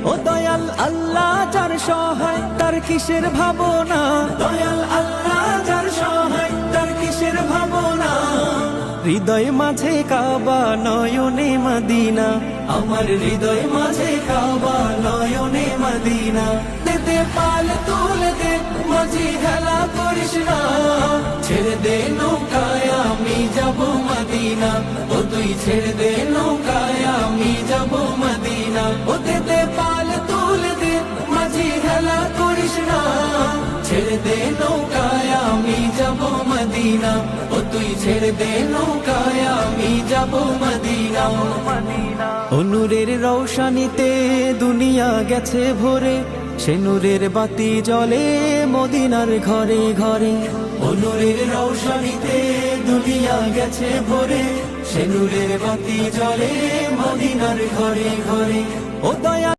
ও দয়াল আল্লাহ যার সহায় তার কিসের ভাবনা, দয়াল আল্লাহ যার সহায় তার কিসের ভাবনা। হৃদয় মাঝে কাবা নয়নে মদিনা, আমার হৃদয় মাঝে কাবা নয়নে মদিনা। দে পাল তুলে দে মাঝি হেলা করিস না, ছেড়ে দে নৌকায় আমি যাব মদিনা। ও তুই ছেড়ে দে নৌকায় আমি যাব মদিনা। ও দে পাল তুলে দে মাঝি হেলা করিস না, ছেড়ে দে নৌকায় আমি যাব মদিনা। ও তুই ছেড়ে দে নৌকায় আমি যাব মদিনা। ও নূরের রৌশনীতে দুনিয়া গেছে ভরে, সে নূরের বাতি জ্বলে মদিনার ঘরে ঘরে। ও নূরের রৌশনীতে দুনিয়া গেছে ভরে, সে নূরের বাতি জ্বলে মদিনার ঘরে ঘরে। ও দয়া